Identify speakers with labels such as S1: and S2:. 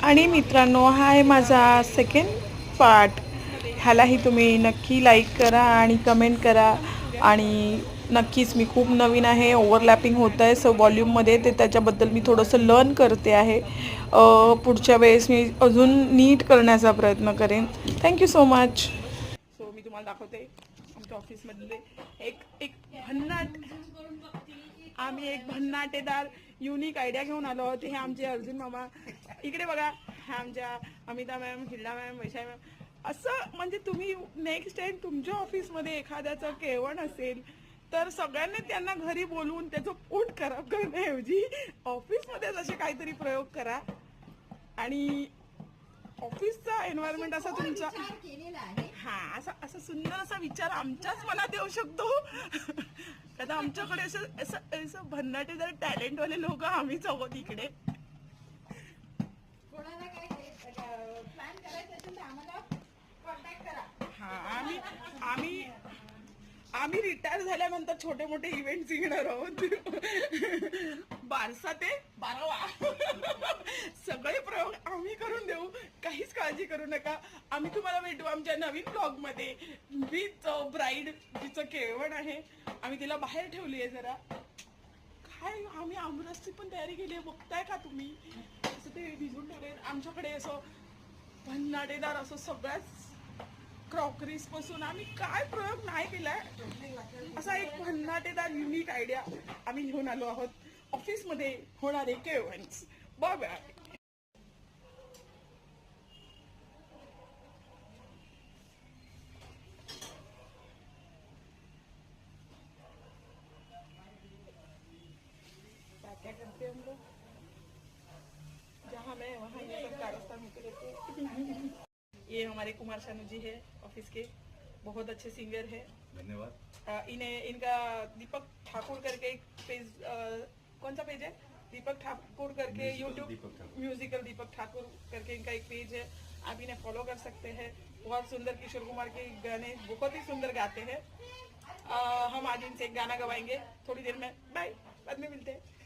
S1: आणि मित्रांनो, हा आहे माझा सेकंड पार्ट. ह्यालाही तुम्ही नक्की लाईक करा आणि कमेंट करा. आणि नक्कीच मी खूप नवीन आहे, ओव्हरलॅपिंग होत आहे व्हॉल्यूममध्ये, ते त्याच्याबद्दल मी थोडंसं लर्न करते आहे. पुढच्या वेळेस मी अजून नीट करण्याचा प्रयत्न करेन. Thank you so much. सो मी तुम्हाला दाखवते आमच्या ऑफिसमधले एक एक भन्नाट आम्ही एक भन्नाटेदार युनिक आयडिया घेऊन आलो आहोत. हे आमचे अर्जुन मामा, इकडे बघा. ह्या आमच्या Amita ma'am, Hilla ma'am, Vaishali ma'am. असं म्हणजे तुम्ही नेक्स्ट टाइम तुमच्या ऑफिसमध्ये एखाद्याचं केवण असेल तर सगळ्यांनी त्यांना घरी बोलवून त्याचं पोट खराब करण्याऐवजी ऑफिसमध्येच असे काहीतरी प्रयोग करा. आणि ऑफिसचा एन्व्हायरमेंट असा तुमचा, हा, असा असा सुंदर असा विचार आमच्याच मनात येऊ शकतो. आता आमच्याकडे असं असं असं भन्नाटे जर टॅलेंटवाले लोक आम्हीच आहोत इकडे. हा, आम्ही आम्ही आम्ही रिटायर झाल्यानंतर छोटे मोठे इव्हेंट्स घेणार आहोत. बारसा ते 12वा सगळे प्रयोग आम्ही करून देऊ, काहीच काळजी करू नका. आम्ही तुम्हाला भेटू आमच्या नवीन ब्लॉग मध्ये विथ ब्राईड, जिचं केळवण आहे. आम्ही तिला बाहेर ठेवली आहे जरा. काय, आम्ही आमरसची पण तयारी केली आहे, बघताय का तुम्ही? असं ते भिजून ठेवले आमच्याकडे. असं भन्नाटेदार असं सगळ्याच क्रॉकरीज पासून आम्ही काय प्रयोग नाही केलाय, असा एक भन्नाटेदार युनिक आयडिया आम्ही घेऊन आलो आहोत. ऑफिसमध्ये होणारे केळवण्स. Bye bye. क्या करते हम लोग, जहाँ मैं वहाँ ये सब कारस्तान होते रहते हैं. ये हमारे कुमार शानू जी है ऑफिस के, बहुत अच्छे सिंगर है. धन्यवाद. इन्हें इनका दीपक ठाकुर करके एक पेज, कौन सा पेज है? दीपक ठाकुर करके यूट्यूब, म्यूजिकल दीपक ठाकुर करके इनका एक पेज है. आप इन्हें फॉलो कर सकते हैं. बहुत सुंदर किशोर कुमार के गाने बहुत ही सुंदर गाते हैं. हम आज इनसे एक गाना गवाएंगे थोड़ी देर में. बाय, बाद में मिलते हैं.